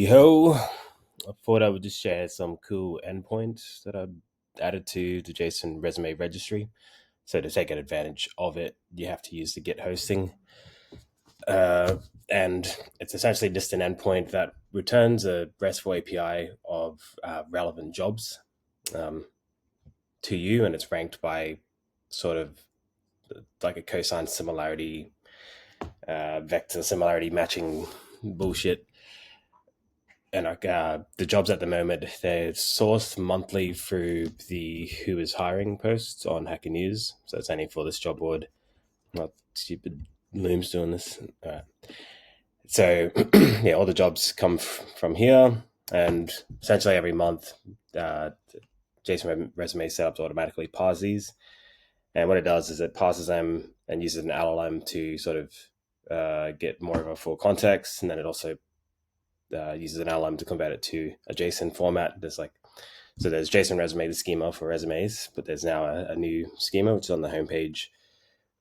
Yo, I thought I would just share some cool endpoints that I added to the Json resume registry. So to take advantage of it, you have to use the Git hosting, uh, and it's essentially just an endpoint that returns a RESTful API of relevant jobs um, to you, and it's ranked by sort of like a cosine similarity, vector similarity matching bullshit. And the jobs at the moment, they're sourced monthly through the Who is Hiring posts on Hacker News. So it's only for this job board. Not stupid looms doing this. So yeah, all the jobs come from here, and essentially every month, Json Resume setups automatically parse these. And what it does is it parses them and uses an LLM to sort of get more of a full context, and then it also uses an LLM to convert it to a JSON format. There's JSON resume, the schema for resumes, but there's now a new schema which is on the homepage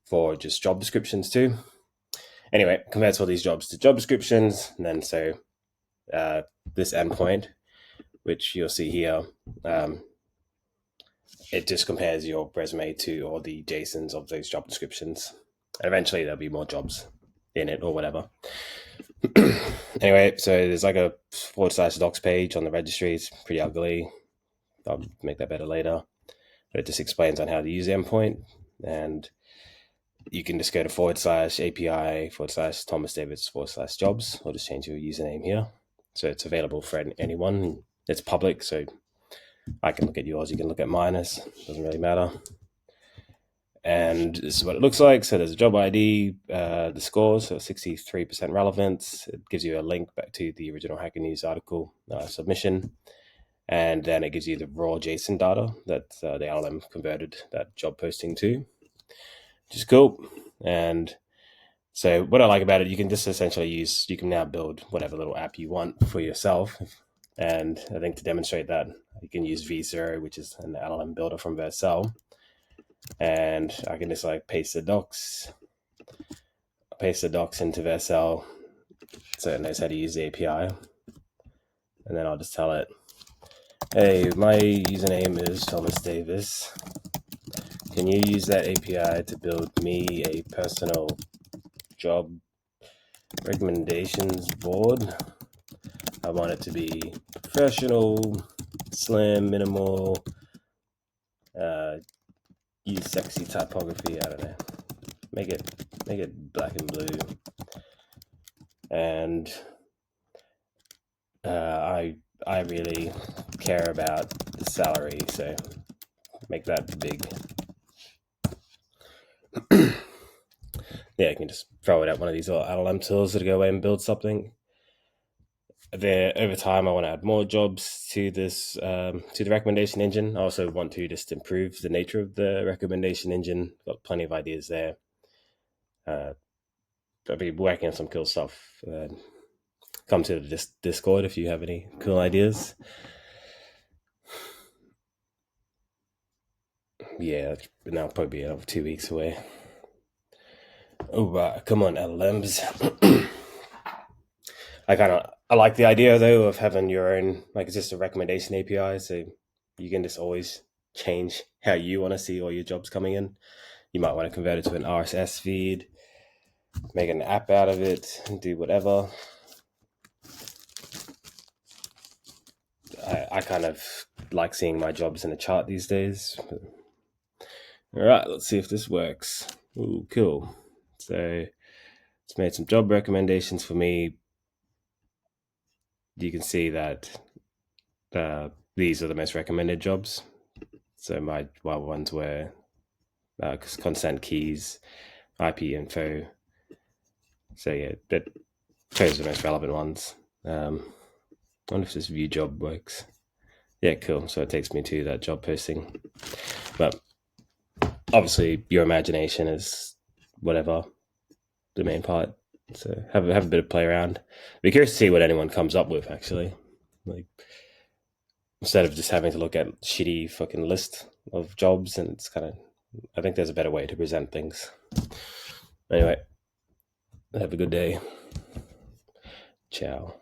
for just job descriptions too. Anyway, converts all these jobs to job descriptions, and then this endpoint, which you'll see here, it just compares your resume to all the JSONs of those job descriptions. And eventually there'll be more jobs in it or whatever. Anyway, so there's like a /docs page on the registry. It's pretty ugly. I'll make that better later. But it just explains on how to use the endpoint. And you can just go to /API /Thomas Davis /jobs. I'll just change your username here. So it's available for anyone. It's public, so I can look at yours. You can look at mine. It doesn't really matter. And this is what it looks like. So there's a job ID, the scores, so 63% relevance. It gives you a link back to the original Hacker News article submission. And then it gives you the raw JSON data that the LLM converted that job posting to, which is cool. And so what I like about it, you can just essentially you can now build whatever little app you want for yourself. And I think to demonstrate that, you can use V0, which is an LLM builder from Vercel. And I can just like paste the docs into Vercel so it knows how to use the API. And then I'll just tell it, hey, my username is Thomas Davis. Can you use that API to build me a personal job recommendations board? I want it to be professional, slim, minimal, use sexy typography. I don't know. Make it black and blue. And I really care about the salary, so make that big. Yeah, you can just throw it at one of these little LLM tools to go away and build something. Over time, I want to add more jobs to this to the recommendation engine. I also want to just improve the nature of the recommendation engine. Got plenty of ideas there. I'll be working on some cool stuff. Come to the Discord if you have any cool ideas. Yeah, now probably be another 2 weeks away. Oh, come on, LLMs. I like the idea though of having your own, like it's just a recommendation API, so you can just always change how you want to see all your jobs coming in. You might want to convert it to an RSS feed, make an app out of it, and do whatever. I kind of like seeing my jobs in a chart these days. All right, let's see if this works. Ooh, cool. So it's made some job recommendations for me. You can see that these are the most recommended jobs. So my ones were consent keys, IP info. So yeah, that chose the most relevant ones. I wonder if this view job works. Yeah, cool. So it takes me to that job posting. But obviously your imagination is whatever the main part. So have a bit of play around. Be curious to see what anyone comes up with actually. Like instead of just having to look at shitty fucking list of jobs, and it's kind of, I think there's a better way to present things. Anyway, have a good day. Ciao.